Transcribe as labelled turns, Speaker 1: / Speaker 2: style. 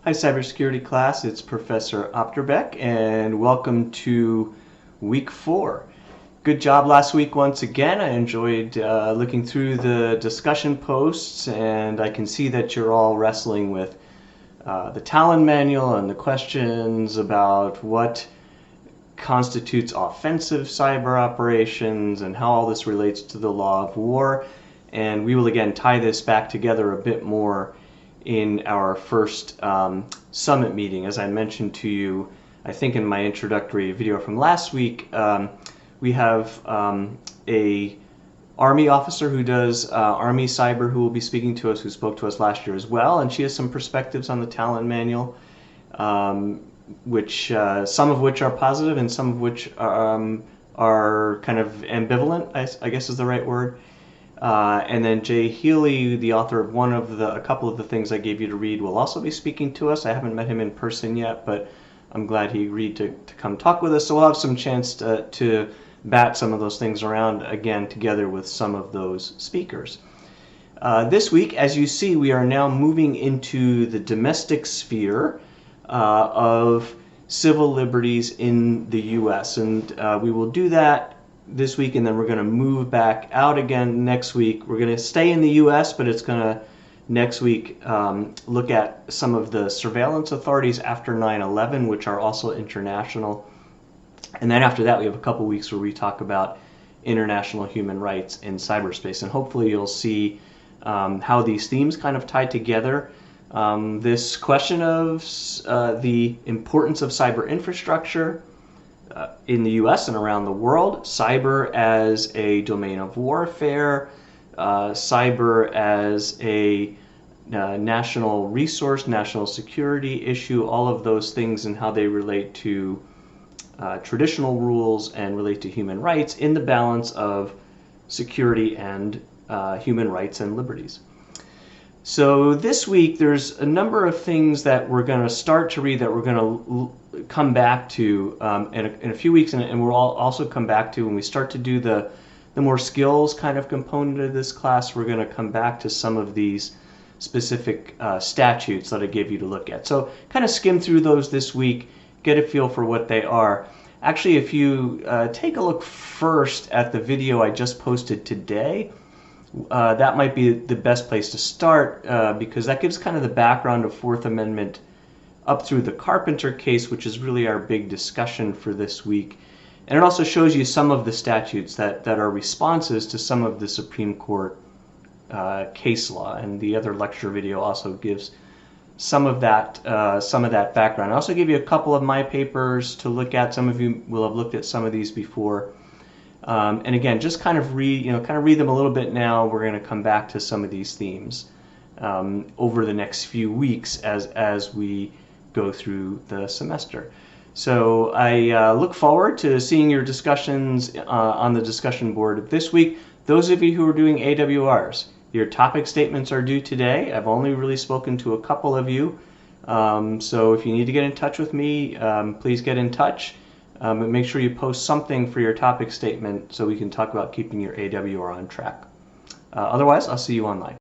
Speaker 1: Hi cybersecurity class, it's Professor Opterbeck and welcome to week 4. Good job last week once again. I enjoyed looking through the discussion posts, and I can see that you're all wrestling with the Talon Manual and the questions about what constitutes offensive cyber operations and how all this relates to the law of war. And we will again tie this back together a bit more in our first summit meeting. As I mentioned to you, I think in my introductory video from last week, we have a Army officer who does Army Cyber who will be speaking to us, who spoke to us last year as well, and she has some perspectives on the Talon Manual, which some of which are positive and some of which are kind of ambivalent, I guess is the right word. And then Jay Healy, the author of a couple of the things I gave you to read, will also be speaking to us. I haven't met him in person yet, but I'm glad he agreed to come talk with us. So we'll have some chance to bat some of those things around again together with some of those speakers. This week, as you see, we are now moving into the domestic sphere of civil liberties in the U.S. And we will do that this week, and then we're going to move back out again next week. We're going to stay in the U.S., but it's going to next week look at some of the surveillance authorities after 9/11, which are also international. And then after that, we have a couple weeks where we talk about international human rights in cyberspace. And hopefully you'll see how these themes kind of tie together. This question of the importance of cyber infrastructure in the US and around the world, cyber as a domain of warfare, cyber as a national resource, national security issue, all of those things and how they relate to traditional rules and relate to human rights in the balance of security and human rights and liberties. So this week there's a number of things that we're going to start to read that we're going to come back to in a few weeks, and we'll also come back to when we start to do the more skills kind of component of this class. We're going to come back to some of these specific statutes that I gave you to look at. So kind of skim through those this week, get a feel for what they are. Actually, if you take a look first at the video I just posted today, that might be the best place to start because that gives kind of the background of Fourth Amendment up through the Carpenter case, which is really our big discussion for this week. And it also shows you some of the statutes that are responses to some of the Supreme Court case law. And the other lecture video also gives some of that background. I also give you a couple of my papers to look at. Some of you will have looked at some of these before. And again, just kind of read them a little bit now. We're going to come back to some of these themes over the next few weeks as we go through the semester. So I look forward to seeing your discussions on the discussion board this week. Those of you who are doing AWRs, your topic statements are due today. I've only really spoken to a couple of you. So if you need to get in touch with me, please get in touch. But make sure you post something for your topic statement so we can talk about keeping your AWR on track. Otherwise, I'll see you online.